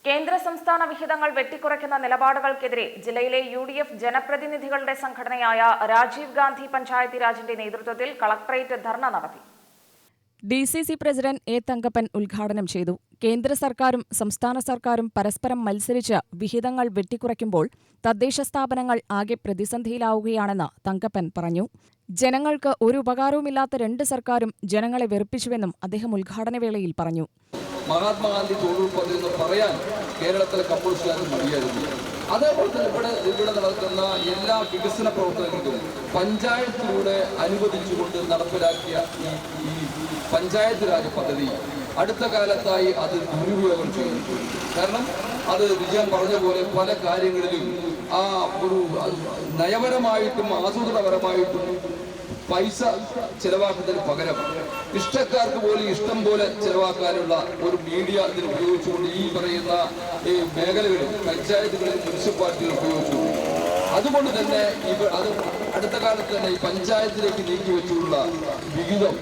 കേന്ദ്ര സംസ്ഥാന വിഹിതങ്ങൾ വെട്ടിക്കുറയ്ക്കുന്ന നിലപാടുകൾക്കെതിരെ ജില്ലയിലെ UDF ജനപ്രതിനിധികളുടെ സംഘടനയായ രാജീവ് ഗാന്ധി പഞ്ചായത്ത് രാജിന്റെ നേതൃത്വത്തിൽ കളക്ടറേറ്റ് ധർണ നടത്തി. DCC president A. തങ്കപ്പൻ ഉദ്ഘാടനം ചെയ്തു. കേന്ദ്ര സർക്കാരും സംസ്ഥാന സർക്കാരും പരസ്പരം മത്സരിച്ച് വിഹിതങ്ങൾ വെട്ടിക്കുറയ്ക്കുമ്പോൾ തദ്ദേശ സ്ഥാപനങ്ങൾ ആകെ പ്രതിസന്ധിയിലാവുകയാണെന്ന് തങ്കപ്പൻ പറഞ്ഞു. ജനങ്ങൾക്ക് ഒരു ഉപകാരവുമില്ലാത്ത രണ്ട് സർക്കാരും ജനങ്ങളെ വെറുപ്പിച്ചുവെന്നും അദ്ദേഹം ഉദ്ഘാടനവേളയിൽ പറഞ്ഞു. മഹാത്മാഗാന്ധി തൊഴിലുറപ്പ് പദ്ധതി പറയാൻ കേരളത്തിലെ കമ്മ്യൂണിസ്റ്റുകാർക്ക് മടിയായിരുന്നു. അതേപോലെ തന്നെ ഇവിടെ നടക്കുന്ന എല്ലാ വികസന പ്രവർത്തനങ്ങൾക്കും പഞ്ചായത്തിലൂടെ അനുവദിച്ചുകൊണ്ട് നടപ്പിലാക്കിയ ഈ പഞ്ചായത്ത് രാജ് പദ്ധതി അടുത്ത കാലത്തായി അത് ദുരുപയോഗം ചെയ്യുന്നു. കാരണം അത് വിജയം പറഞ്ഞ പോലെ പല കാര്യങ്ങളിലും ആ ഒരു നയപരമായിട്ടും ആസൂത്രണപരമായിട്ടും പൈസ ചെലവാക്കുന്നതിന് പകരം ഇഷ്ടക്കാർക്ക് പോലും ഇഷ്ടം പോലെ ചെലവാക്കാനുള്ള ഒരു മീഡിയ ഇതിന് ഉപയോഗിച്ചുകൊണ്ട് ഈ പറയുന്ന മേഖലകളിൽ പഞ്ചായത്തുകളിൽ മുനിസിപ്പാലിറ്റികൾ ഉപയോഗിച്ചു. അതുകൊണ്ട് തന്നെ അത് അടുത്ത കാലത്ത് തന്നെ ഈ പഞ്ചായത്തിലേക്ക് നീക്കി വെച്ചുള്ള വിഹിതം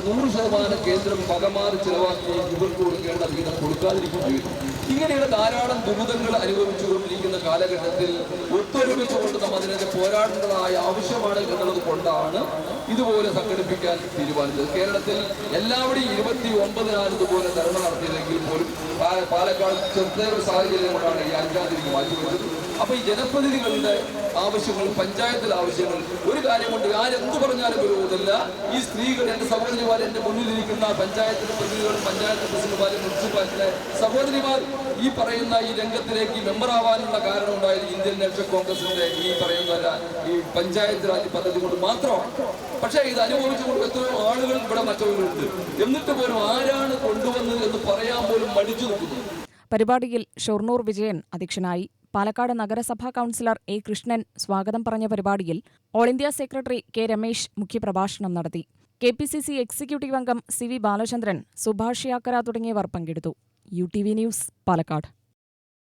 100% കേന്ദ്രം പകമാറി ചെലവാക്കി ഇവർക്ക് കൊടുക്കേണ്ട വിഹിതം കൊടുക്കാതിരിക്കുകയും ചെയ്തു. ഇങ്ങനെയുള്ള ധാരാളം ദുരിതങ്ങൾ അനുഭവിച്ചുകൊണ്ടിരിക്കുന്ന കാലഘട്ടത്തിൽ ഒത്തൊരുമിച്ചുകൊണ്ട് നമ്മൾ അതിനെതിരെ പോരാടേണ്ടതായ ആവശ്യമാണ് എന്നുള്ളത് കൊണ്ടാണ് ഇതുപോലെ സംഘടിപ്പിക്കാൻ തീരുമാനിച്ചത്. കേരളത്തിൽ എല്ലാവരുടെയും 29 ഇതുപോലെ ധർണ നടത്തിയതെങ്കിൽ പോലും പാലക്കാട് ചെറുതേ ഒരു സാഹചര്യം കൊണ്ടാണ് ഈ 5-ാം തീയതിക്ക് മാറ്റിവെച്ചത്. അപ്പൊ ഈ ജനപ്രതിനിധികളുടെ ആവശ്യങ്ങൾ, പഞ്ചായത്തിലെ ആവശ്യങ്ങൾ, ഒരു കാര്യം കൊണ്ട് ആരെന്ത് പറഞ്ഞാലും വിരോധമില്ല. ഈ സ്ത്രീകൾ, എന്റെ സഹോദരിമാർ, എന്റെ മുന്നിലിരിക്കുന്ന പഞ്ചായത്തിലെ പ്രതിനിധികളും പഞ്ചായത്ത് പ്രസിഡന്റുമാരും മുനിസിപ്പാലിറ്റിയിലെ സഹോദരിമാർ ഈ പറയുന്ന ഈ രംഗത്തിലേക്ക് മെമ്പറാവാനുള്ള കാരണം ഉണ്ടായത് ഇന്ത്യൻ നാഷണൽ കോൺഗ്രസിന്റെ ഈ പറയുന്ന ഈ പഞ്ചായത്ത് രാജ് പദ്ധതി കൊണ്ട് മാത്രമാണ്. പക്ഷേ ഇത് അനുഭവിച്ചുകൊണ്ട് എത്രയോ ആളുകൾ ഇവിടെ മറ്റവരുണ്ട്. എന്നിട്ട് പോലും ആരാണ് കൊണ്ടുവന്നത് എന്ന് പറയാൻ പോലും മടിച്ചു നിൽക്കുന്നു. പരിപാടിയിൽ ഷൊർണൂർ വിജയൻ അധ്യക്ഷനായി. പാലക്കാട് നഗരസഭാ കൗൺസിലർ എ. കൃഷ്ണൻ സ്വാഗതം പറഞ്ഞ പരിപാടിയിൽ all India secretary K. Ramesh മുഖ്യപ്രഭാഷണം നടത്തി. KPCC എക്സിക്യൂട്ടീവ് അംഗം CV ബാലചന്ദ്രൻ, സുഭാഷ് യാക്കര തുടങ്ങിയവർ പങ്കെടുത്തു. UTV news, Palakkad.